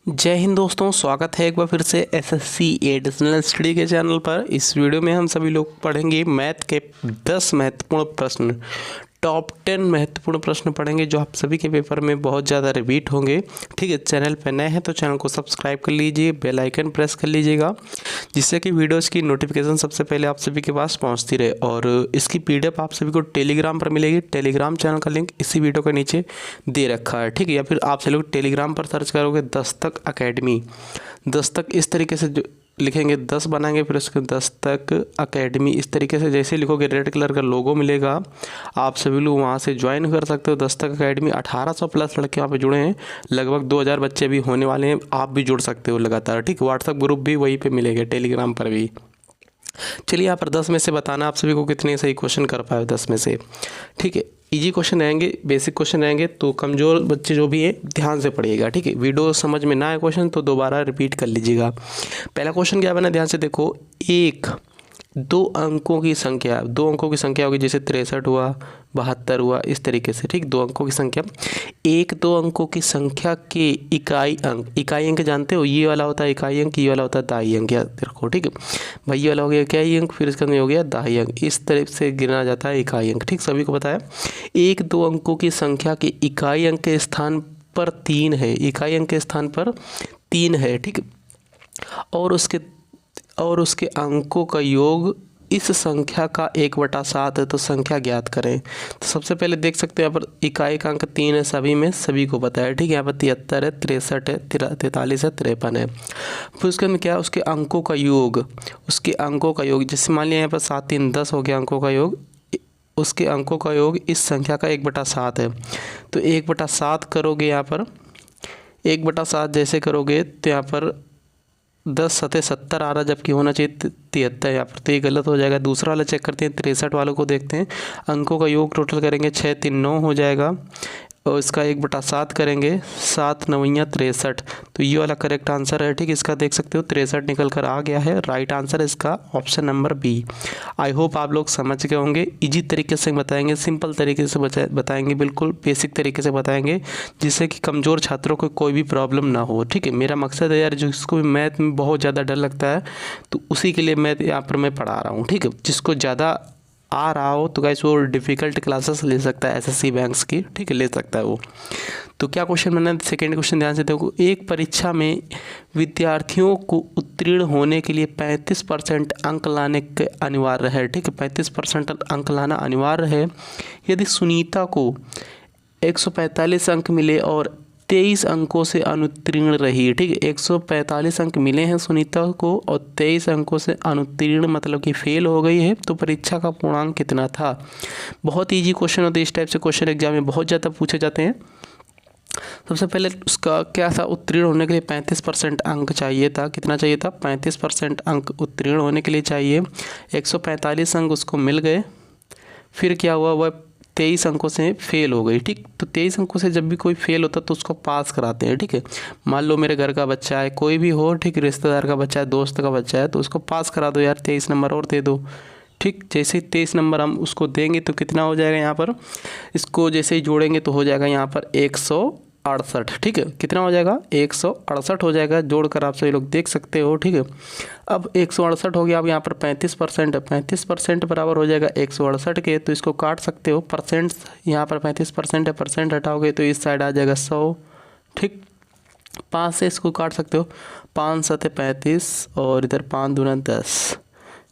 जय हिंद दोस्तों, स्वागत है एक बार फिर से एसएससी एडिशनल स्टडी के चैनल पर। इस वीडियो में हम सभी लोग पढ़ेंगे मैथ के 10 महत्वपूर्ण प्रश्न, टॉप 10 महत्वपूर्ण प्रश्न पढ़ेंगे जो आप सभी के पेपर में बहुत ज़्यादा रिपीट होंगे। ठीक है, चैनल पर नए हैं तो चैनल को सब्सक्राइब कर लीजिए, बेल आइकन प्रेस कर लीजिएगा जिससे कि वीडियोज़ की नोटिफिकेशन सबसे पहले आप सभी के पास पहुंचती रहे। और इसकी पीडीएफ आप सभी को टेलीग्राम पर मिलेगी। टेलीग्राम चैनल का लिंक इसी वीडियो के नीचे दे रखा है। ठीक है, या फिर आप सभी लोग टेलीग्राम पर सर्च करोगे दस्तक अकेडमी, दस्तक इस तरीके से लिखेंगे, 10 बनाएंगे फिर उसके दस्तक अकेडमी, इस तरीके से जैसे लिखोगे रेड कलर का लोगो मिलेगा। आप सभी लोग वहाँ से ज्वाइन कर सकते हो दस्तक अकेडमी। 1800 प्लस लड़के वहाँ पे जुड़े हैं, लगभग 2000 बच्चे भी होने वाले हैं। आप भी जुड़ सकते हो लगातार। ठीक, व्हाट्सएप ग्रुप भी वहीं पे मिलेगा, टेलीग्राम पर भी। चलिए यहाँ पर 10 में से बताना आप सभी को कितने सही क्वेश्चन कर पाए 10 में से। ठीक है, इजी क्वेश्चन रहेंगे, बेसिक क्वेश्चन रहेंगे, तो कमज़ोर बच्चे जो भी है ध्यान से पढ़िएगा। ठीक है, वीडियो समझ में ना आए क्वेश्चन तो दोबारा रिपीट कर लीजिएगा। पहला क्वेश्चन क्या बना, ध्यान से देखो। एक दो अंकों की संख्या, दो अंकों की संख्या होगी, जैसे 63 हुआ, 72 हुआ, इस तरीके से। ठीक, दो अंकों की संख्या, एक दो अंकों की संख्या के इकाई अंक, इकाई अंक जानते हो, ये वाला होता है इकाई अंक, ये वाला होता है दाई अंक। याद रखो। ठीक है भाई, ये वाला हो गया इकाई अंक, फिर इसका हो गया दाई अंक, इस तरह से गिना जाता है इकाई अंक। ठीक, सभी को पता है। एक दो अंकों की संख्या के इकाई अंक के स्थान पर 3 है, इकाई अंक के स्थान पर 3 है। ठीक, और उसके अंकों का योग इस संख्या का 1/7 है, तो संख्या ज्ञात करें। तो सबसे पहले देख सकते हैं यहाँ पर इकाई का अंक 3 है, सभी में, सभी को पता है। ठीक है, यहाँ पर 73 है, 63 है, 43 है, 53 है। फिर उसके अंदर क्या है, उसके अंकों का योग, उसके अंकों का योग, जैसे मान लिया यहाँ पर 7 3 10 हो गया अंकों का योग, उसके अंकों का योग इस संख्या का 1/7 है। तो 1/7 करोगे, यहाँ पर 1/7 जैसे करोगे तो यहाँ पर 10 सतह 70 आ रहा, जबकि होना चाहिए 73 यहाँ पर, तो ये गलत हो जाएगा। दूसरा वाला चेक करते हैं, 63 वालों को देखते हैं। अंकों का योग टोटल करेंगे 6 3 9 हो जाएगा, और इसका 1/7 करेंगे, 7 9 63, तो ये वाला करेक्ट आंसर है। ठीक, इसका देख सकते हो 63 निकल कर आ गया है। राइट आंसर इसका option number B. I hope आप लोग समझ गए होंगे। इजी तरीके से बताएंगे, सिंपल तरीके से बताएंगे, बिल्कुल बेसिक तरीके से बताएंगे, जिससे कि कमज़ोर छात्रों को कोई भी प्रॉब्लम ना हो। ठीक है, मेरा मकसद है यार, जिसको भी मैथ में बहुत ज़्यादा डर लगता है तो उसी के लिए मैं यहाँ पर मैं पढ़ा रहा हूँ। ठीक है, जिसको ज़्यादा आ रहा हो तो गाइस वो डिफ़िकल्ट क्लासेस ले सकता है एसएससी बैंक्स की। ठीक है, ले सकता है वो। तो क्या क्वेश्चन बना, सेकेंड क्वेश्चन ध्यान से देखो। एक परीक्षा में विद्यार्थियों को उत्तीर्ण होने के लिए 35% अंक लाने के अनिवार्य है। ठीक है, 35% अंक लाना अनिवार्य है। यदि सुनीता को 145 अंक मिले और 23 अंकों से अनुत्तीर्ण रही। ठीक है, 145 अंक मिले हैं सुनीता को और 23 अंकों से अनुत्तीर्ण मतलब कि फेल हो गई है, तो परीक्षा का पूर्णांक कितना था। बहुत इजी क्वेश्चन होते हैं, इस टाइप से क्वेश्चन एग्जाम में बहुत ज़्यादा पूछे जाते हैं। सबसे पहले उसका क्या था, उत्तीर्ण होने के लिए 35% अंक चाहिए था। कितना चाहिए था, 35% अंक उत्तीर्ण होने के लिए चाहिए। 145 अंक उसको मिल गए, फिर क्या हुआ, वह 23 अंकों से फेल हो गई। ठीक, तो 23 अंकों से जब भी कोई फेल होता है तो उसको पास कराते हैं। ठीक है, मान लो मेरे घर का बच्चा है, कोई भी हो, ठीक, रिश्तेदार का बच्चा है, दोस्त का बच्चा है, तो उसको पास करा दो यार, 23 नंबर और दे दो। ठीक, जैसे ही 23 नंबर हम उसको देंगे तो कितना हो जाएगा, यहाँ पर इसको जैसे ही जोड़ेंगे तो हो जाएगा यहाँ पर 168। ठीक है, कितना हो जाएगा, 168 हो जाएगा, जोड़कर आप सभी लोग देख सकते हो। ठीक है, अब 168 हो गया। अब यहाँ पर 35% है, 35% बराबर हो जाएगा 168 के, तो इसको काट सकते हो। परसेंट यहाँ पर 35% है, परसेंट हटाओगे तो इस साइड आ जाएगा 100। ठीक, 5 से इसको काट सकते हो, 5 7 35 और इधर 5 दूना 10,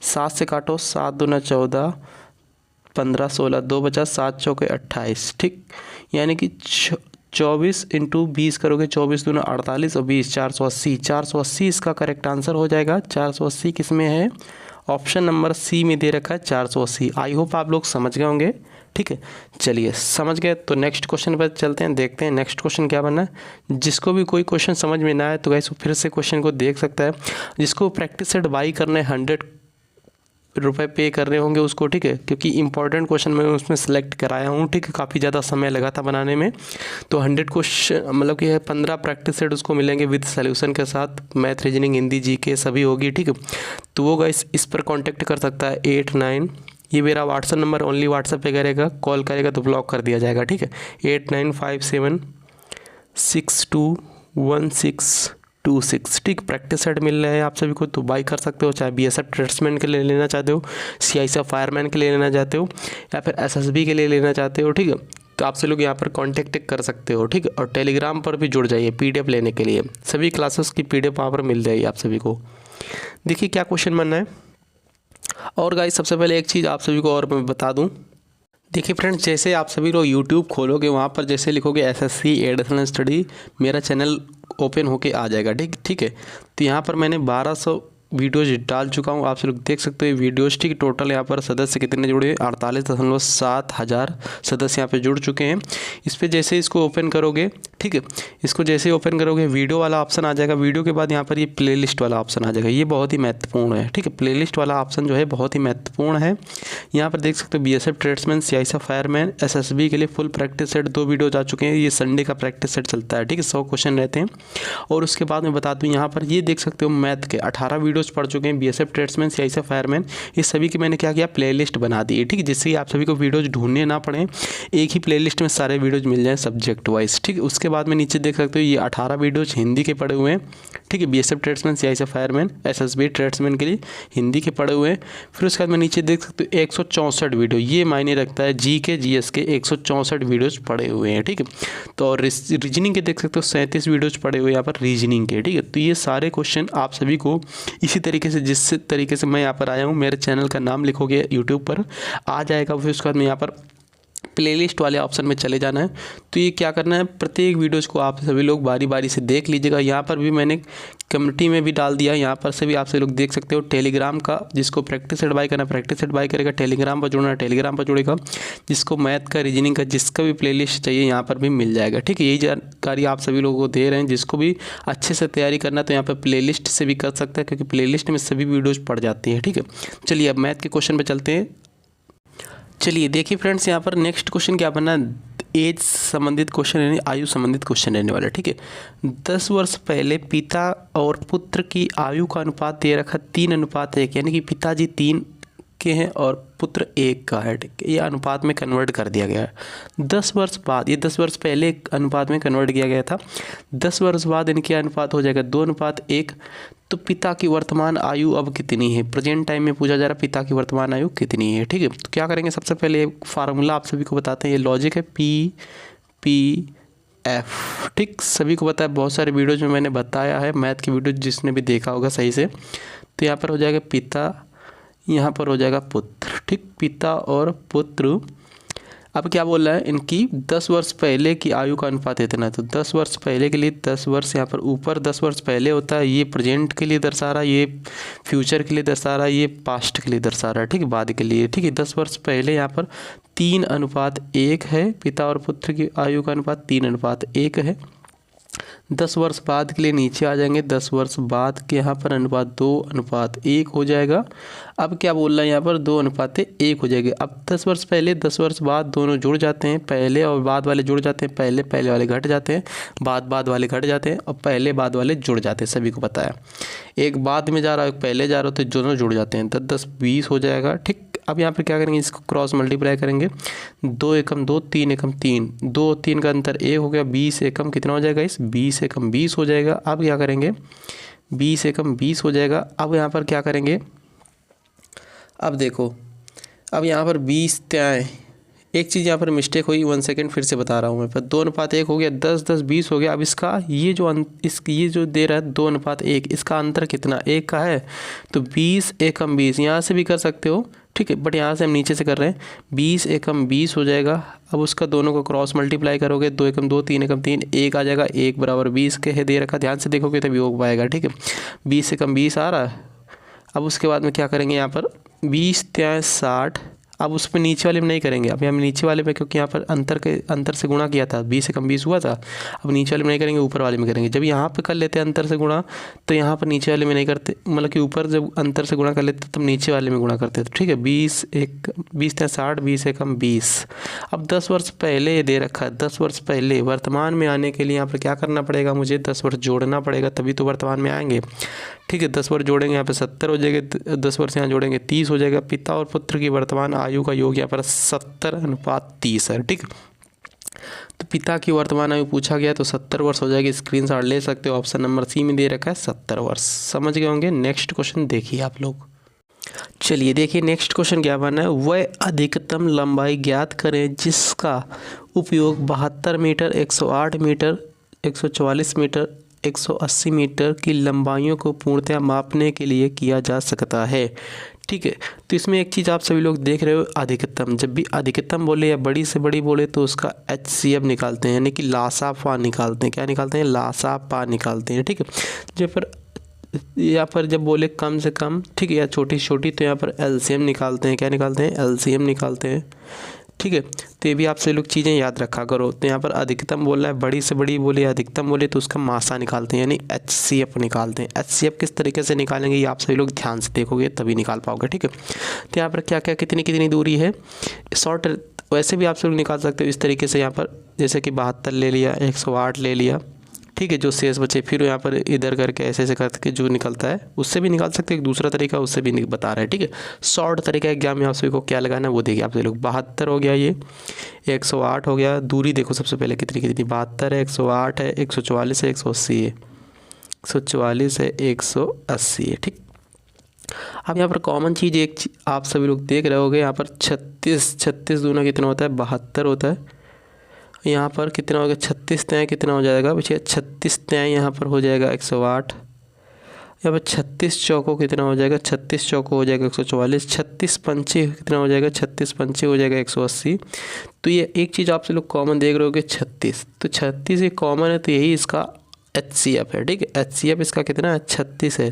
7 से काटो, 7 दूना 14, 15 16, 2 बचा, 7 चौके 28। ठीक, यानी कि 24 × 20 करोगे, 24 दूना 48 और 20 480, 480 इसका करेक्ट आंसर हो जाएगा। 480 किस में है, ऑप्शन नंबर सी में दे रखा है 480। आई होप आप लोग समझ गए होंगे। ठीक है, चलिए समझ गए तो नेक्स्ट क्वेश्चन पर चलते हैं, देखते हैं नेक्स्ट क्वेश्चन क्या बनना है। जिसको भी कोई क्वेश्चन समझ में ना आए तो गाइस फिर से क्वेश्चन को देख सकता है। जिसको प्रैक्टिस सेट बाई करना है 100 रुपये पे कर रहे होंगे उसको। ठीक है, क्योंकि इंपॉर्टेंट क्वेश्चन मैं उसमें सेलेक्ट कराया हूँ। ठीक है, काफ़ी ज़्यादा समय लगा था बनाने में, तो 100 क्वेश्चन मतलब कि 15 प्रैक्टिस सेट उसको मिलेंगे विद सॉल्यूशन के साथ, मैथ, रीजनिंग, हिंदी, जीके सभी होगी। ठीक है, तो वो गाइस इस पर कॉन्टैक्ट कर सकता है 89, ये मेरा व्हाट्सअप नंबर, ओनली व्हाट्सअप पे करेगा, कॉल करेगा तो ब्लॉक कर दिया जाएगा। ठीक है, 8957 6216 0.26। ठीक, प्रैक्टिस सेट मिल रहा है आप सभी को, तो बाई कर सकते हो, चाहे बीएसएफ ट्रेड्समैन के लिए लेना चाहते हो, सीआईएसएफ फायरमैन के लिए लेना चाहते हो, या फिर एसएसबी के लिए लेना चाहते हो। ठीक है, तो आपसे लोग यहाँ पर कांटेक्ट कर सकते हो। ठीक है, और टेलीग्राम पर भी जुड़ जाइए पीडीएफ लेने के लिए, सभी क्लासेस की पीडीएफ वहाँ पर मिल जाएगी आप सभी को। देखिए क्या क्वेश्चन बनना है। और गाइस सबसे पहले एक चीज़ आप सभी को और मैं बता दूँ, देखिए फ्रेंड्स, जैसे आप सभी लोग यूट्यूब खोलोगे, वहाँ पर जैसे लिखोगे एसएससी एडिशनल स्टडी, मेरा चैनल ओपन होके आ जाएगा। ठीक है, तो यहाँ पर मैंने 1200 वीडियोज़ डाल चुका हूँ, आप सब लोग देख सकते हो वीडियोज़। ठीक, टोटल यहाँ पर सदस्य कितने जुड़े, 48.7 हज़ार सदस्य यहाँ पे जुड़ चुके हैं। इस पर जैसे इसको ओपन करोगे, ठीक है, इसको जैसे ओपन करोगे वीडियो वाला ऑप्शन आ जाएगा। वीडियो के बाद यहाँ पर ये प्लेलिस्ट वाला ऑप्शन आ जाएगा, ये बहुत ही महत्वपूर्ण है। ठीक है, प्लेलिस्ट वाला ऑप्शन जो है बहुत ही महत्वपूर्ण है। यहाँ पर देख सकते हो BSF tradesman, CISF fireman, SSB के लिए फुल प्रैक्टिस सेट 2 वीडियो आ चुके हैं। ये संडे का प्रैक्टिस सेट चलता है। ठीक है, 100 क्वेश्चन रहते हैं। और उसके बाद मैं बता दूँ, यहाँ पर ये देख सकते हो मैथ के 18 वीडियोज़ पढ़ चुके हैं, बीएसएफ ट्रेड्समैन, सीआईएसएफ फायरमैन, इस सभी की मैंने क्या किया, प्लेलिस्ट बना दी है। ठीक है, जिससे आप सभी को वीडियोज़ ढूंढने ना पड़े, एक ही प्लेलिस्ट में सारे वीडियोज़ मिल जाएँ सब्जेक्ट वाइज। ठीक है, उसके बाद में नीचे देख सकते हो ये 18 वीडियोज़ हिंदी के पड़े हुए हैं। ठीक है, BSF tradesman, CISF fireman, SSB tradesman के लिए हिंदी के पड़े हुए हैं। फिर उसके बाद में नीचे देख सकते हो 164 वीडियो, ये मायने रखता है जी के जीएस के 164 वीडियोज़ पड़े हुए हैं। ठीक है, तो और रीजनिंग के देख सकते हो 37 वीडियोज़ पड़े हुए हैं यहाँ पर रीजनिंग के। ठीक है, तो ये सारे क्वेश्चन आप सभी को इसी तरीके से, जिस तरीके से मैं यहाँ पर आया हूँ, मेरे चैनल का नाम लिखोगे यूट्यूब पर आ जाएगा। फिर उसके बाद में यहाँ पर प्लेलिस्ट वाले ऑप्शन में चले जाना है। तो ये क्या करना है, प्रत्येक वीडियोज़ को आप सभी लोग बारी बारी से देख लीजिएगा। यहाँ पर भी मैंने कम्युनिटी में भी डाल दिया, यहाँ पर से भी आप सभी लोग देख सकते हो। टेलीग्राम का जिसको प्रैक्टिस सेट बाय करना प्रैक्टिस सेट बाय करेगा, टेलीग्राम पर जुड़ना टेलीग्राम पर जुड़ेगा। जिसको मैथ का, रीजनिंग का, जिसका भी प्लेलिस्ट चाहिए यहाँ पर भी मिल जाएगा। ठीक है, यही जानकारी आप सभी लोगों को दे रहे हैं। जिसको भी अच्छे से तैयारी करना तो यहाँ पर प्लेलिस्ट से भी कर सकता है, क्योंकि प्लेलिस्ट में सभी वीडियोज़ पड़ जाती है। ठीक है, चलिए अब मैथ के क्वेश्चन पर चलते हैं। चलिए देखिए फ्रेंड्स, यहाँ पर नेक्स्ट क्वेश्चन क्या बनना है, एज संबंधित क्वेश्चन, यानी आयु संबंधित क्वेश्चन रहने वाला है। ठीक है, 10 वर्ष पहले पिता और पुत्र की आयु का अनुपात दे रखा 3:1, यानी कि पिताजी 3 के हैं और पुत्र 1 का है। ठीक है, ये अनुपात में कन्वर्ट कर दिया गया है 10 वर्ष बाद। ये 10 वर्ष पहले अनुपात में कन्वर्ट किया गया था, 10 वर्ष बाद इनके अनुपात हो जाएगा 2:1। तो पिता की वर्तमान आयु अब कितनी है, प्रेजेंट टाइम में पूछा जा रहा है पिता की वर्तमान आयु कितनी है। ठीक है, तो क्या करेंगे, सबसे पहले फार्मूला आप सभी को बताते हैं, ये लॉजिक है PPF। ठीक, सभी को पता है, बहुत सारे वीडियोज में मैंने बताया है, मैथ की वीडियो जिसने भी देखा होगा सही से। तो यहाँ पर हो जाएगा पिता, यहाँ पर हो जाएगा पुत्र। ठीक, पिता और पुत्र। अब क्या बोल रहा है, इनकी 10 वर्ष पहले की आयु का अनुपात इतना है। तो 10 वर्ष पहले के लिए 10 वर्ष यहाँ पर ऊपर 10 वर्ष पहले होता है, ये प्रेजेंट के लिए दर्शा रहा है, ये फ्यूचर के लिए दर्शा रहा है, ये पास्ट के लिए दर्शा रहा है। ठीक है, बाद के लिए। ठीक है, 10 वर्ष पहले यहाँ पर 3:1 है, पिता और पुत्र की आयु का अनुपात 3:1 है। 10 वर्ष बाद के लिए नीचे आ जाएंगे, 10 वर्ष बाद के यहाँ पर अनुपात 2:1 हो जाएगा। अब क्या बोल रहा है यहाँ पर, 2:1 हो जाएगी। अब 10 वर्ष पहले 10 वर्ष बाद दोनों जुड़ जाते हैं, पहले और बाद वाले जुड़ जाते हैं, पहले वाले घट जाते हैं, बाद वाले घट जाते हैं, और पहले बाद वाले जुड़ जाते हैं, सभी को पता है। एक बाद में जा रहा है, एक पहले जा रहा हो, तो दोनों जुड़ जाते हैं, 10 10 20 हो जाएगा। ठीक, अब यहाँ पे क्या करेंगे, इसको क्रॉस मल्टीप्लाई करेंगे, 2 एकम 2, 3 एकम 3, 2 3 का अंतर 1 हो गया, 20 एकम कितना हो जाएगा, इस 20 एकम 20 हो जाएगा। अब क्या करेंगे, 20 एकम 20 हो जाएगा। अब यहाँ पर क्या करेंगे, अब देखो, अब यहाँ पर 20 त्याएँ, एक चीज़ यहाँ पर मिस्टेक हुई, 1 सेकंड फिर से बता रहा हूँ मैं। पर 2:1 हो गया, 10 10 20 हो गया। अब इसका ये जो दे रहा है 2:1, इसका अंतर कितना, 1 का है, तो 20 एकम 20 यहाँ से भी कर सकते हो। ठीक है, बट यहाँ से हम नीचे से कर रहे हैं, 20 एकम 20 हो जाएगा। अब उसका दोनों को क्रॉस मल्टीप्लाई करोगे, 2 एकम 2, 3 एकम 3, 1 आ जाएगा, 1 बराबर 20 के है दे रखा, ध्यान से देखोगे तभी हो पाएगा। ठीक है, 20 एकम 20 आ रहा है। अब उसके बाद में क्या करेंगे, यहाँ पर 20 त्याएँ 60। अब उस पर नीचे वाले में नहीं करेंगे, अभी हम नीचे वाले में, क्योंकि यहाँ पर अंतर से गुणा किया था, 20 एकम 20 हुआ था। अब नीचे वाले में नहीं करेंगे, ऊपर वाले में करेंगे। जब यहाँ पे कर लेते हैं अंतर से गुणा, तो यहाँ पर नीचे वाले में नहीं करते, मतलब कि ऊपर जब अंतर से गुणा कर लेते तब नीचे वाले में गुणा करते थे। ठीक है, 20 त्या 60, 20 एकम 20। अब 10 वर्ष पहले ये दे रखा है, 10 वर्ष पहले वर्तमान में आने के लिए यहाँ पर क्या करना पड़ेगा, मुझे 10 वर्ष जोड़ना पड़ेगा, तभी तो वर्तमान में आएंगे। ठीक है, 10 वर्ष जोड़ेंगे, यहाँ पे 70 हो जाएगा, 10 वर्ष यहाँ जोड़ेंगे 30 हो जाएगा। पिता और पुत्र की वर्तमान आयु का योग यहाँ पर 70:30 है। ठीक, तो पिता की वर्तमान आयु पूछा गया तो 70 वर्ष हो जाएगी। स्क्रीनशॉट ले सकते हो, ऑप्शन नंबर सी में दे रखा है 70 वर्ष। समझ गए होंगे। नेक्स्ट क्वेश्चन देखिए आप लोग। चलिए देखिए नेक्स्ट क्वेश्चन क्या बना है, वह अधिकतम लंबाई ज्ञात करें जिसका उपयोग 72 मीटर, 108 मीटर, 144 मीटर, 180 मीटर की लंबाइयों को पूर्णतया मापने के लिए किया जा सकता है। ठीक है, तो इसमें एक चीज़ आप सभी लोग देख रहे हो, अधिकतम। जब भी अधिकतम बोले या बड़ी से बड़ी बोले तो उसका HCF निकालते हैं, यानी कि लासा पा निकालते हैं। क्या निकालते हैं? लासा पा निकालते हैं। ठीक है, जब पर यहाँ पर जब बोले कम से कम, ठीक है, या छोटी छोटी, तो यहाँ पर LCM निकालते हैं। क्या निकालते हैं? LCM निकालते हैं। ठीक है, तो ये भी आप सभी लोग चीज़ें याद रखा करो। तो यहाँ पर अधिकतम बोल रहा है, बड़ी से बड़ी बोले, अधिकतम बोले तो उसका मासा निकालते हैं, यानी HCF निकालते हैं। HCF किस तरीके से निकालेंगे ये आप सभी लोग ध्यान से देखोगे तभी निकाल पाओगे। ठीक है, तो यहाँ पर क्या क्या कितनी कितनी दूरी है शॉर्ट, वैसे भी आप सब लोग निकाल सकते हो इस तरीके से। यहाँ पर जैसे कि 72 ले लिया, 108 ले लिया, ठीक है, जो शेष बचे फिर यहाँ पर इधर करके ऐसे ऐसे करके जो निकलता है उससे भी निकाल सकते हैं। एक दूसरा तरीका उससे भी बता रहे हैं। ठीक है, शॉर्ट तरीका एग्जाम में आप सभी को क्या लगाना है वो देखिए आप सभी लोग। 72 हो गया, ये 108 हो गया। दूरी देखो सबसे पहले कितनी कितनी, 72 है, 108 है, 144 है, 180 है, 144 है, 180 है। ठीक, अब यहाँ पर कॉमन चीज़ एक आप सभी लोग देख रहे होगे, यहाँ पर 36 दूना कितना होता है? 72 होता है। यहाँ पर कितना हो गया? 36 तय कितना हो जाएगा बच्चे? 36 तय यहाँ पर हो जाएगा 108। यहाँ पर 36 चौको कितना हो जाएगा? 36 चौको हो जाएगा 144। 36 पंचे कितना हो जाएगा? 36 पंचे हो जाएगा 180। तो ये एक चीज़ आपसे लोग कॉमन देख रहे होगे 36, तो 36 ये कॉमन है, तो यही इसका HCF है। ठीक है, HCF इसका कितना है? 36 है।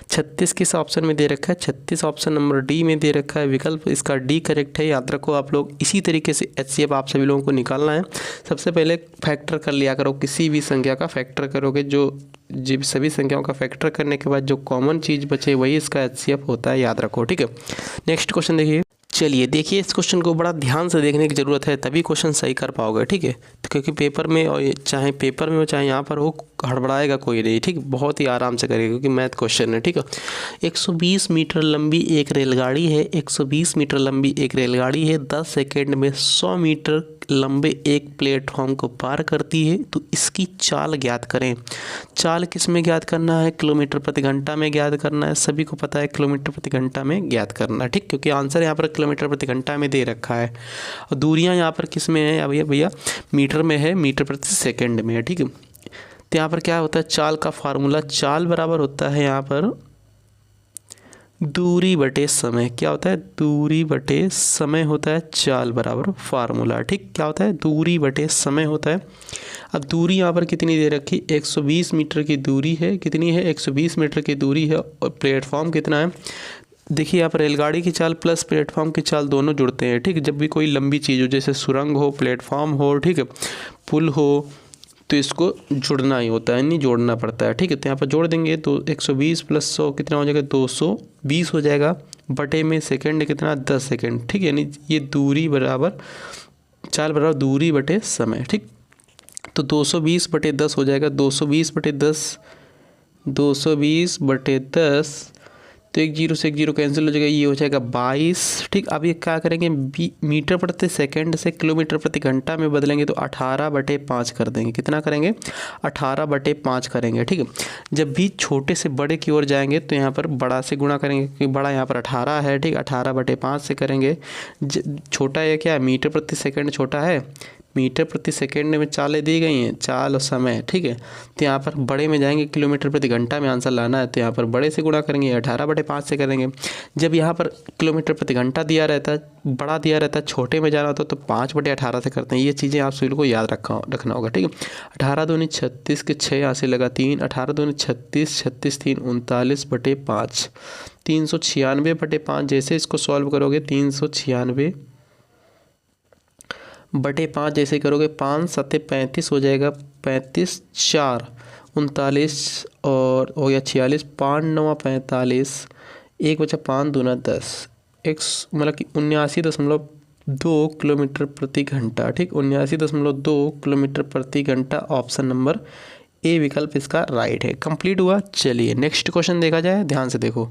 36 किस ऑप्शन में दे रखा है? 36 ऑप्शन नंबर डी में दे रखा है। विकल्प इसका डी करेक्ट है, याद रखो आप लोग। इसी तरीके से HCF आप सभी लोगों को निकालना है। सबसे पहले फैक्टर कर लिया करो, किसी भी संख्या का फैक्टर करोगे, जो सभी संख्याओं का फैक्टर करने के बाद जो कॉमन चीज़ बचे वही इसका HCF होता है, याद रखो। ठीक है, नेक्स्ट क्वेश्चन देखिए। चलिए देखिए, इस क्वेश्चन को बड़ा ध्यान से देखने की ज़रूरत है, तभी क्वेश्चन सही कर पाओगे। ठीक है, तो क्योंकि पेपर में, और चाहे पेपर में हो चाहे यहाँ पर हो, हड़बड़ाएगा कोई नहीं। ठीक, बहुत ही आराम से करेगा क्योंकि मैथ क्वेश्चन है। ठीक है, 120 मीटर लंबी एक रेलगाड़ी है, 120 मीटर लंबी एक रेलगाड़ी है, 10 सेकेंड में 100 मीटर लंबे एक प्लेटफॉर्म को पार करती है, तो इसकी चाल ज्ञात करें। चाल किस में ज्ञात करना है? किलोमीटर प्रति घंटा में ज्ञात करना है। सभी को पता है किलोमीटर प्रति घंटा में ज्ञात करना है। ठीक, क्योंकि आंसर यहाँ पर किलोमीटर प्रति घंटा में दे रखा है, और दूरियाँ यहाँ पर किस में है? भैया मीटर में है, मीटर प्रति सेकेंड में है। ठीक है, तो यहाँ पर क्या होता है? चाल का फार्मूला, चाल बराबर होता है यहाँ पर दूरी बटे समय। क्या होता है? दूरी बटे समय होता है चाल बराबर फार्मूला। ठीक, क्या होता है? दूरी बटे समय होता है। अब दूरी यहाँ पर कितनी दे रखी? 120 मीटर की दूरी है। कितनी है? 120 मीटर की दूरी है। और प्लेटफॉर्म कितना है? देखिए यहाँ पर रेलगाड़ी की चाल प्लस प्लेटफॉर्म की चाल दोनों जुड़ते हैं। ठीक, जब भी कोई लंबी चीज़ हो, जैसे सुरंग हो, प्लेटफॉर्म हो, ठीक है, पुल हो, तो इसको जुड़ना ही होता है, नहीं जोड़ना पड़ता है। ठीक है, तो यहाँ पर जोड़ देंगे तो 120 प्लस 100 कितना हो जाएगा? 220 हो जाएगा। बटे में सेकंड कितना? 10 सेकंड। ठीक है, यानी ये दूरी बराबर चाल बराबर दूरी बटे समय। ठीक, तो 220 बटे 10 हो जाएगा। 220 बटे 10, 220 बटे 10, तो एक जीरो से एक जीरो कैंसिल हो जाएगा, ये हो जाएगा 22। ठीक, अब ये क्या करेंगे? मीटर प्रति सेकंड से किलोमीटर प्रति घंटा में बदलेंगे तो 18/5 कर देंगे। कितना करेंगे? 18/5 करेंगे। ठीक है, जब भी छोटे से बड़े की ओर जाएंगे तो यहाँ पर बड़ा से गुणा करेंगे, क्योंकि बड़ा यहाँ पर 18 है। ठीक, 18/5 से करेंगे। छोटा है क्या? मीटर प्रति सेकंड छोटा है, मीटर प्रति सेकंड में चालें दी गई हैं, चाल और समय। ठीक है, तो यहाँ पर बड़े में जाएंगे, किलोमीटर प्रति घंटा में आंसर लाना है, तो यहाँ पर बड़े से गुणा करेंगे, 18/5 से करेंगे। जब यहाँ पर किलोमीटर प्रति घंटा दिया रहता है, बड़ा दिया रहता है, छोटे में जाना होता है तो 5/18 से करते हैं। ये चीज़ें आप सभी को याद रखना होगा। ठीक है, 18 दूनी 36 के 6 यहाँ से लगा 3, 18 दूनी 36, 36 3 39/5, 396/5। जैसे इसको सॉल्व करोगे 396/5 जैसे करोगे, 5 7 35 हो जाएगा, 35 4 39 और हो गया 46, 5 9 45, एक बचा 5 दूना 10, एक मतलब कि 79.2 किलोमीटर प्रति घंटा। ठीक, 79.2 किलोमीटर प्रति घंटा। ऑप्शन नंबर ए विकल्प इसका राइट है। कंप्लीट हुआ। चलिए नेक्स्ट क्वेश्चन देखा जाए, ध्यान से देखो।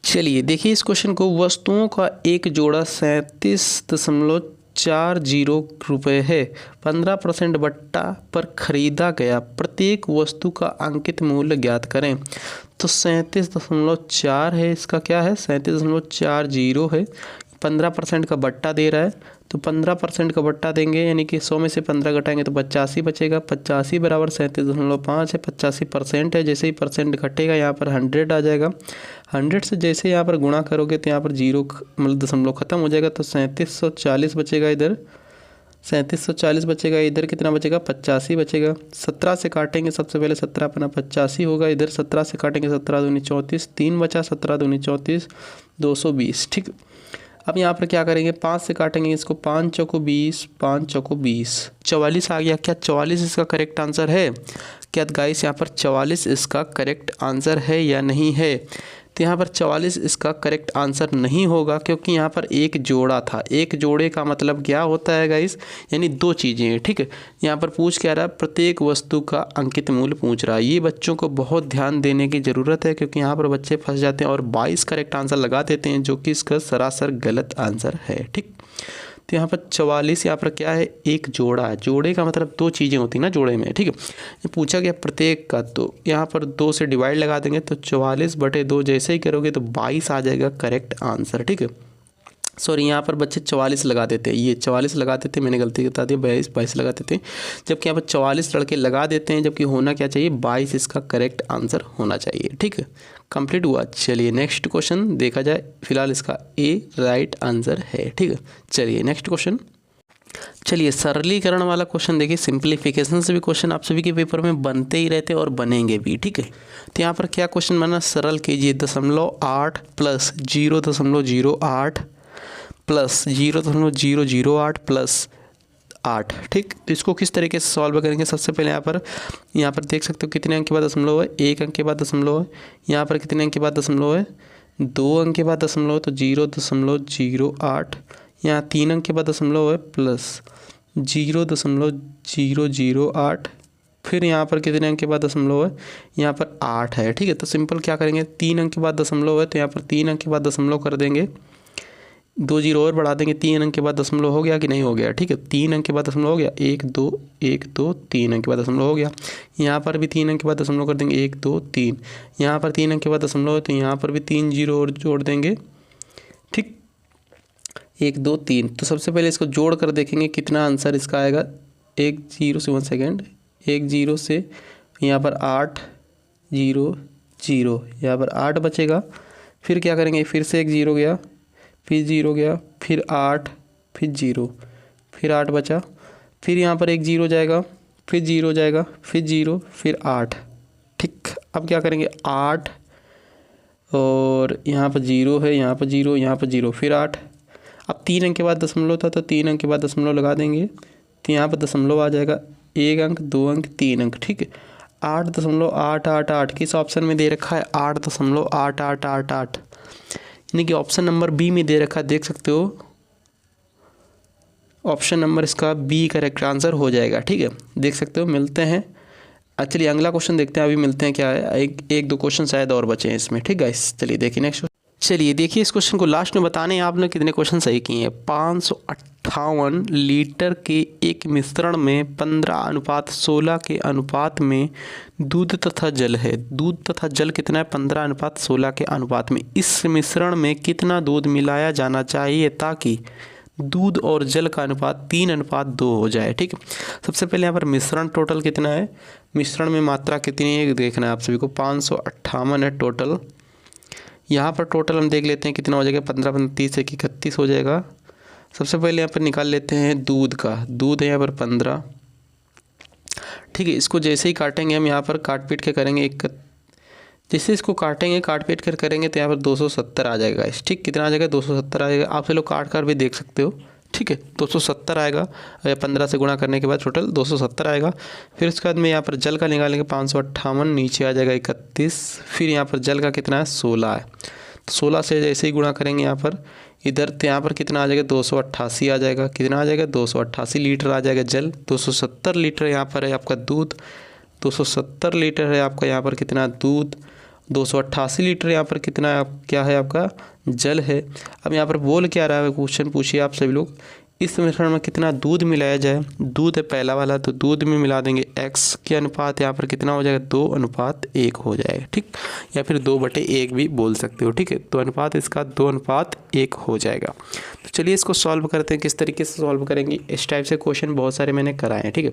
चलिए देखिए इस क्वेश्चन को, वस्तुओं का एक जोड़ा 37.4 रुपये है। 15% बट्टा पर खरीदा गया प्रत्येक वस्तु का अंकित मूल्य ज्ञात करें। तो 37.4 है, इसका क्या है 37.40 है। 15% का बट्टा दे रहा है, तो 15% का बट्टा देंगे यानी कि 100 में से 15 घटाएंगे तो 85 बचेगा। 85 बराबर 37.5 है, 85% है। जैसे ही परसेंट घटेगा यहाँ पर 100 आ जाएगा। 100 से जैसे यहाँ पर गुणा करोगे तो यहाँ पर जीरो मतलब दशमलव खत्म हो जाएगा, तो 3740 बचेगा इधर। 3740 बचेगा, इधर कितना बचेगा 85 बचेगा। 17 से काटेंगे, सबसे पहले 17 अपना 85 होगा, इधर 17 से काटेंगे 17 दूनी 34, 3 बचा, 17 दूनी 34, 220। ठीक, अब यहाँ पर क्या करेंगे 5 से काटेंगे इसको, 5 चौको 20, 5 चौको 20, 44 आ गया। क्या 44 इसका करेक्ट आंसर है? क्या गाइस यहाँ पर 44 इसका करेक्ट आंसर है या नहीं है? तो यहाँ पर 44 इसका करेक्ट आंसर नहीं होगा, क्योंकि यहाँ पर एक जोड़ा था। एक जोड़े का मतलब क्या होता है गाइस, यानी दो चीज़ें हैं। ठीक है, यहाँ पर पूछ क्या रहा है, प्रत्येक वस्तु का अंकित मूल्य पूछ रहा है। ये बच्चों को बहुत ध्यान देने की ज़रूरत है, क्योंकि यहाँ पर बच्चे फंस जाते हैं और 22 करेक्ट आंसर लगा देते हैं, जो कि इसका सरासर गलत आंसर है। ठीक, तो यहाँ पर 44 यहाँ पर क्या है, एक जोड़ा है। जोड़े का मतलब दो चीज़ें होती हैं ना जोड़े में। ठीक है, ये पूछा गया प्रत्येक का, तो यहाँ पर 2 से डिवाइड लगा देंगे, तो 44/2 जैसे ही करोगे तो 22 आ जाएगा करेक्ट आंसर। ठीक है, सॉरी यहाँ पर बच्चे 44 लगा देते हैं, ये 44 लगा देते हैं, मैंने गलती बता दी, 22 लगा देते हैं, जबकि यहाँ पर 44 लड़के लगा देते हैं, जबकि होना क्या चाहिए 22 इसका करेक्ट आंसर होना चाहिए। ठीक है, कंप्लीट हुआ। चलिए नेक्स्ट क्वेश्चन देखा जाए, फिलहाल इसका ए राइट आंसर है। ठीक है, चलिए नेक्स्ट क्वेश्चन। चलिए सरलीकरण वाला क्वेश्चन देखिए, सिंप्लीफिकेशन से भी क्वेश्चन आप सभी के पेपर में बनते ही रहते और बनेंगे भी। ठीक है, तो यहाँ पर क्या क्वेश्चन बना, सरल कीजिए 0.8 प्लस 0.08 प्लस 0.008 प्लस 8। ठीक, तो इसको किस तरीके से सॉल्व करेंगे, सबसे पहले यहाँ पर देख सकते हो कितने अंक के बाद दशमलव है, 1 अंक के बाद दशमलव है। यहाँ पर कितने अंक के बाद दशमलव है, 2 अंक के बाद दशमलव है, तो 0.08। यहाँ 3 अंक के बाद दशमलव है प्लस 0.008। फिर यहाँ पर कितने अंक के बाद दशमलव है, यहाँ पर 8 है। ठीक है, तो सिंपल क्या करेंगे, 3 अंक के बाद दशमलव है, तो यहाँ पर 3 अंक के बाद दशमलव कर देंगे, 2 जीरो और बढ़ा देंगे, 3 अंक के बाद दशमलव हो गया कि नहीं हो गया। ठीक है, 3 अंक के बाद दशमलव हो गया, 1 2 1 2 3 अंक के बाद दशमलव हो गया। यहाँ पर भी 3 अंक के बाद दशमलव कर देंगे, 1 2 3। यहाँ पर 3 अंक के बाद दशमलव है, तो यहाँ पर भी 3 जीरो और जोड़ देंगे। ठीक, 1 2 3। तो सबसे पहले इसको जोड़ कर देखेंगे कितना आंसर इसका आएगा। 1 0 से 1 सेकेंड, 1 0 से यहाँ पर 8 0 0, यहाँ पर 8 बचेगा। फिर क्या करेंगे, फिर से 1 0 गया, फिर 0 गया, फिर 8, फिर 0, फिर 8 बचा। फिर यहाँ पर 1 0 जाएगा, फिर 0 जाएगा, फिर 0, फिर 8। ठीक, अब क्या करेंगे 8 और यहाँ पर 0 है, यहाँ पर 0, यहाँ पर 0, फिर 8। अब 3 अंक के बाद दशमलव था, तो 3 अंक के बाद दशमलव लगा देंगे, तो यहाँ पर दशमलव आ जाएगा, 1 अंक 2 अंक 3 अंक। ठीक है, 8.888 किस ऑप्शन में दे रखा है, 8.8888, यानी कि ऑप्शन नंबर बी में दे रखा है। देख सकते हो ऑप्शन नंबर इसका बी करेक्ट आंसर हो जाएगा। ठीक है, देख सकते हो। मिलते हैं, चलिए अगला क्वेश्चन देखते हैं, अभी मिलते हैं क्या है, एक दो क्वेश्चन शायद और बचे हैं इसमें। ठीक है, चलिए देखिए नेक्स्ट। चलिए देखिए इस क्वेश्चन को लास्ट में बताने आपने कितने क्वेश्चन सही किए हैं। 558 लीटर के एक मिश्रण में 15:16 के अनुपात में दूध तथा जल है। दूध तथा जल कितना है, 15:16 के अनुपात में। इस मिश्रण में कितना दूध मिलाया जाना चाहिए ताकि दूध और जल का अनुपात 3:2 हो जाए। ठीक है, सबसे पहले यहाँ पर मिश्रण टोटल कितना है, मिश्रण में मात्रा कितनी है देखना है आप सभी को। 558 है टोटल। यहाँ पर टोटल हम देख लेते हैं कितना हो जाएगा, 15 15 30 1 31 हो जाएगा। सबसे पहले यहाँ पर निकाल लेते हैं दूध का, दूध है यहाँ पर 15। ठीक है, इसको जैसे ही काटेंगे हम यहाँ पर काट पीट के करेंगे, जैसे इसको काटेंगे काट पीट कर करेंगे तो यहाँ पर 270 आ जाएगा। ठीक, कितना आ जाएगा, 270 आ जाएगा। आप से लोग काट कर भी देख सकते हो। ठीक है, 270 आएगा, 15 से गुणा करने के बाद टोटल 270 आएगा। फिर उसके बाद में यहाँ पर जल का निकालेंगे, 558 नीचे आ जाएगा 31। फिर यहाँ पर जल का कितना है, 16 है। तो 16 से जैसे ही गुणा करेंगे यहाँ पर इधर, तो यहाँ पर कितना आ जाएगा, 288 आ जाएगा। कितना आ जाएगा, 288 लीटर आ जाएगा जल। 270 लीटर यहाँ पर है आपका दूध, 270 लीटर है आपका यहाँ पर कितना दूध, 288 लीटर यहाँ पर कितना क्या है आपका जल है। अब यहाँ पर बोल क्या रहा है, क्वेश्चन पूछिए आप सभी लोग, इस मिश्रण में कितना दूध मिलाया जाए। दूध है पहला वाला, तो दूध में मिला देंगे x के अनुपात यहाँ पर कितना हो जाएगा 2:1 हो जाएगा, ठीक। या फिर 2/1 भी बोल सकते हो, ठीक है। तो अनुपात इसका 2:1 हो जाएगा। तो चलिए इसको सॉल्व करते हैं। किस तरीके से सॉल्व करेंगे, इस टाइप से क्वेश्चन बहुत सारे मैंने कराए हैं, ठीक है।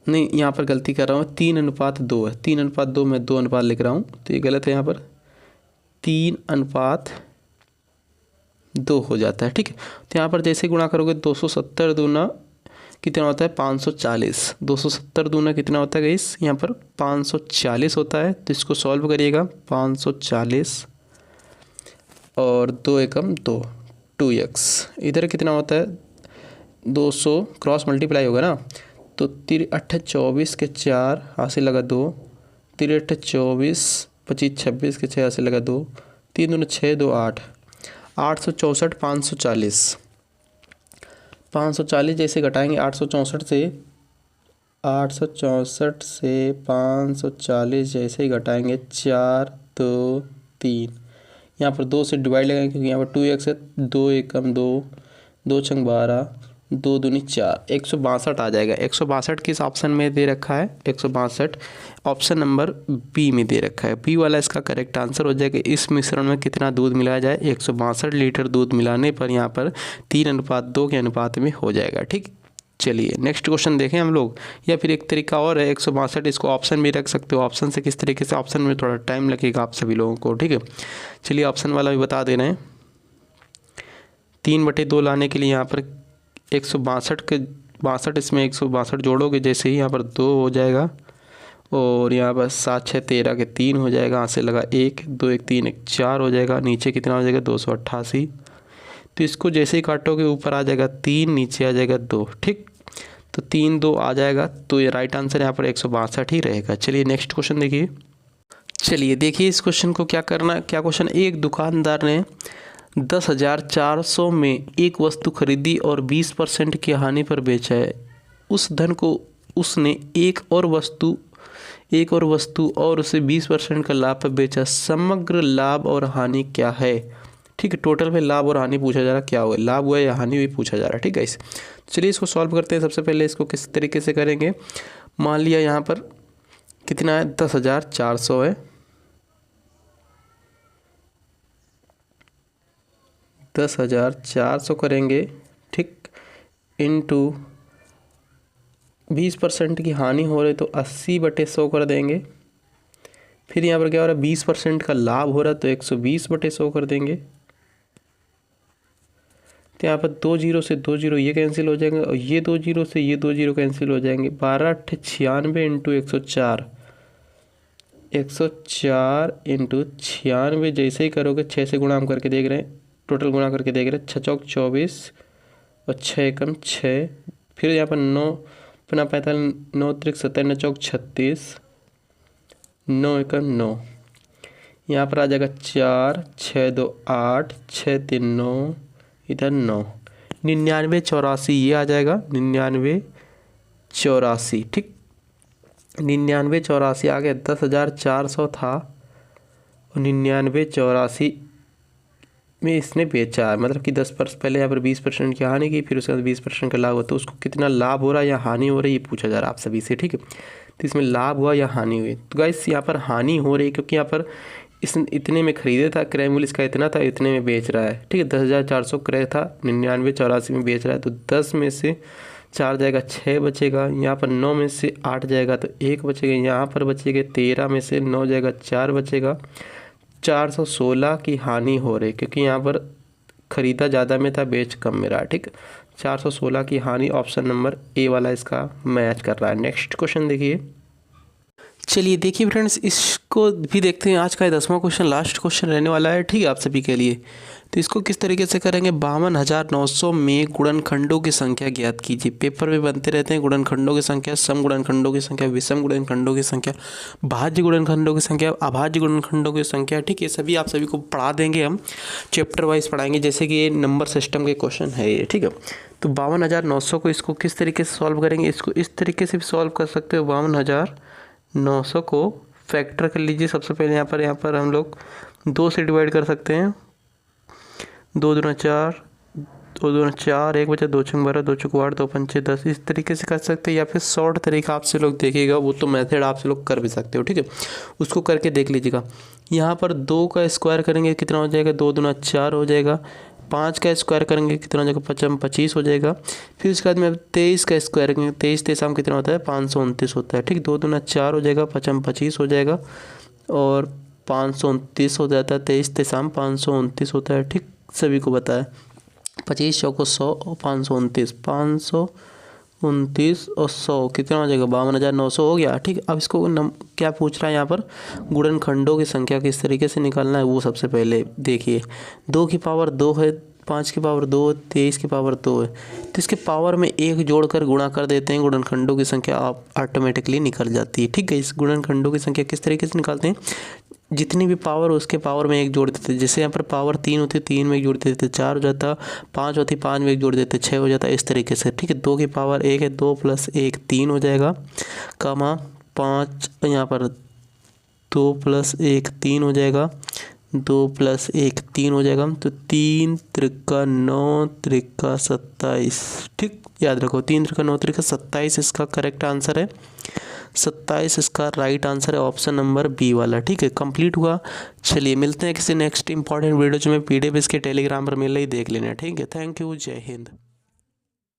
नहीं, यहाँ पर गलती कर रहा हूँ, 3:2 है। 3:2 मैं 2 अनुपात लिख रहा हूँ, तो ये गलत है। यहाँ पर 3:2 हो जाता है, ठीक है। तो यहाँ पर जैसे गुणा करोगे 270 दूना कितना होता है 540। 270 दूना कितना होता है गाइस, यहाँ पर 540 होता है। तो इसको सॉल्व करिएगा, 540 और 2 एकम 2, 2x। इधर कितना होता है 200 क्रॉस मल्टीप्लाई होगा ना, तो 3 24 के 4 हासिल लगा 2, 3 24 25 26 के 6 हासिल लगा 2, 3 दूना 6 2 8, 864 540। 540 जैसे घटाएंगे 864 से 540 जैसे ही घटाएंगे 4 2 3, यहाँ पर 2 से डिवाइड लगाएंगे क्योंकि यहाँ पर 2x है। 2 एकम 2, 2 छंग 12, 2 दूनी 4, 162 आ जाएगा। 162 किस ऑप्शन में दे रखा है, 162 ऑप्शन नंबर बी में दे रखा है। बी वाला इसका करेक्ट आंसर हो जाएगा। इस मिश्रण में कितना दूध मिलाया जाए, 162 लीटर दूध मिलाने पर यहाँ पर 3:2 के अनुपात में हो जाएगा, ठीक। चलिए नेक्स्ट क्वेश्चन देखें हम लोग। या फिर एक तरीका और है 162, इसको ऑप्शन भी रख सकते हो। ऑप्शन से किस तरीके से, ऑप्शन में थोड़ा टाइम लगेगा आप सभी लोगों को, ठीक है। चलिए ऑप्शन वाला भी बता दे रहे हैं। 3/2 लाने के लिए यहाँ पर 162 के 62 इसमें 162 जोड़ोगे जैसे ही यहाँ पर 2 हो जाएगा, और यहाँ पर 7 6 13 के 3 हो जाएगा। यहाँ से लगा 1 2 1 3 1 4 हो जाएगा। नीचे कितना हो जाएगा 288। तो इसको जैसे ही काटोगे ऊपर आ जाएगा 3, नीचे आ जाएगा 2, ठीक। तो 3 2 आ जाएगा। तो ये राइट आंसर यहाँ पर 162 ही रहेगा। चलिए नेक्स्ट क्वेश्चन देखिए। चलिए देखिए इस क्वेश्चन को क्या करना, क्या क्वेश्चन। एक दुकानदार ने 10,400 में एक वस्तु खरीदी और 20% की हानि पर बेचा है। उस धन को उसने एक और वस्तु और उसे 20% का लाभ पर बेचा। समग्र लाभ और हानि क्या है, ठीक है। टोटल में लाभ और हानि पूछा जा रहा, क्या हुआ, लाभ हुआ या हानि हुई पूछा जा रहा है, ठीक है इस। चलिए इसको सॉल्व करते हैं। सबसे पहले इसको किस तरीके से करेंगे। मान लिया यहाँ पर कितना है 10,400 है, 10,400 करेंगे, ठीक, इनटू 20% की हानि हो रही तो 80/100 कर देंगे। फिर यहाँ पर क्या हो रहा है 20% का लाभ हो रहा है तो 120/100 कर देंगे। तो यहाँ पर 2 0 से 2 0 ये कैंसिल हो जाएंगे, और ये 2 0 से ये 2 0 कैंसिल हो जाएंगे। 12 8 96 इंटू 104, 104 इंटू 96 जैसे ही करोगे 6 से गुणा हम करके देख रहे हैं, टोटल गुणा करके देख रहे हैं। 6 चौक 24 और 6 एकम 6, फिर यहाँ पर 9 अपना 45, 9 त्रिक 70, 9 चौक 36, 9 एकम 9, यहाँ पर आ जाएगा 4 6 2 8 6 3 9, इधर 9, 99 84 ये आ जाएगा। 99 84, ठीक, 99 84 आ गया। 10,400 था और 99 84 में इसने बेचा है, मतलब कि 10% पहले यहाँ पर 20% की हानि की, फिर उसके बाद 20% का लाभ हुआ। तो उसको कितना लाभ हो रहा है या हानि हो रही है ये पूछा जा रहा है आप सभी से, ठीक है। तो इसमें लाभ हुआ या हानि हुई, तो गाइस यहाँ पर हानि हो रही है क्योंकि यहाँ पर इस इतने में खरीदे था, क्रय मूल्य इसका इतना था, इतने में बेच रहा है, ठीक है। 10,400 क्रय था, 99 84 में बेच रहा है। तो 10 में से 4 जाएगा 6 बचेगा, यहाँ पर 9 में से 8 जाएगा तो 1 बचेगा, यहाँ पर बचेगा 13 में से 9 जाएगा 4 बचेगा। 416 की हानि हो रही क्योंकि यहाँ पर खरीदा ज़्यादा में था, बेच कम में रहा, ठीक। 416 की हानि, ऑप्शन नंबर ए वाला इसका मैच कर रहा है। नेक्स्ट क्वेश्चन देखिए। चलिए देखिए फ्रेंड्स, इसको भी देखते हैं। आज का 10वां क्वेश्चन लास्ट क्वेश्चन रहने वाला है, ठीक है, आप सभी के लिए। तो इसको किस तरीके से करेंगे। 52,900 में गुणनखंडों की संख्या ज्ञात कीजिए। पेपर में बनते रहते हैं गुणनखंडों की संख्या, सम गुणनखंडों की संख्या, विषम गुणनखंडों की संख्या, भाज्य गुणनखंडों की संख्या, अभाज्य गुणनखंडों की संख्या, ठीक है। सभी आप सभी को पढ़ा देंगे, हम चैप्टर वाइज पढ़ाएंगे, जैसे कि ये नंबर सिस्टम के क्वेश्चन है ये, ठीक है। तो 52,900 को इसको किस तरीके से सॉल्व करेंगे। इसको इस तरीके से भी सॉल्व कर सकते हो। 52,900 को फैक्टर कर लीजिए। सबसे पहले यहाँ पर हम लोग 2 से डिवाइड कर सकते हैं। 2 दूना 4, दो दूना 4, 1 बचा 2 छंग 12, 2 चौक 8, 2 पंचे 10। इस तरीके से कर सकते हैं, या फिर शॉर्ट तरीका आपसे लोग देखिएगा, वो तो मेथड आपसे लोग कर भी सकते हो, ठीक है। उसको करके देख लीजिएगा। यहाँ पर 2 का स्क्वायर करेंगे कितना हो जाएगा, 2 दूना 4 हो जाएगा। 5 का स्क्वायर करेंगे कितना हो जाएगा, 25 हो जाएगा। फिर उसके बाद में 23 का स्क्वायर करेंगे, 23 तेसाम कितना होता है, 529 होता है, ठीक। 2 दूना 4 हो जाएगा, 25 हो जाएगा और 529 हो जाता है। 23 तेसाम 529 होता है, ठीक। सभी को बताया 25 चौको 100 और 529, 529 और 100 कितना हो जाएगा, 52,900 हो गया, ठीक। अब इसको क्या पूछ रहा है यहाँ पर, गुणनखंडों की संख्या किस तरीके से निकालना है वो सबसे पहले देखिए। 2 की पावर 2 है, 5 की पावर 2, 23 की पावर 2 है, तो इसके पावर में 1 जोड़कर गुणा कर देते हैं, गुणनखंडों की संख्या आप ऑटोमेटिकली निकल जाती है, ठीक है। इस गुणनखंडों की संख्या किस तरीके से निकालते हैं, जितनी भी पावर उसके पावर में 1 जोड़ देते, जैसे यहाँ पर पावर 3 होती है, 3 में 1 जोड़ देते 4 हो जाता, 5 होती 5 में 1 जोड़ देते 6 हो जाता, इस तरीके से, ठीक है। 2 की पावर 1 है, 2 + 1 3 हो जाएगा, कमा 5 यहाँ पर 2 + 1 3 हो जाएगा, 2 + 1 3 हो जाएगा, तो 3 त्रिका 9 त्रिका 27, ठीक। याद रखो 3 त्रिका 9 त्रिका 27 इसका करेक्ट आंसर है। 27 इसका राइट आंसर है, ऑप्शन नंबर बी वाला, ठीक है। कंप्लीट हुआ। चलिए मिलते हैं किसी नेक्स्ट इंपॉर्टेंट वीडियो जो मैं PDF इसके टेलीग्राम पर मिल रही, देख लेना, ठीक है। थैंक यू, जय हिंद।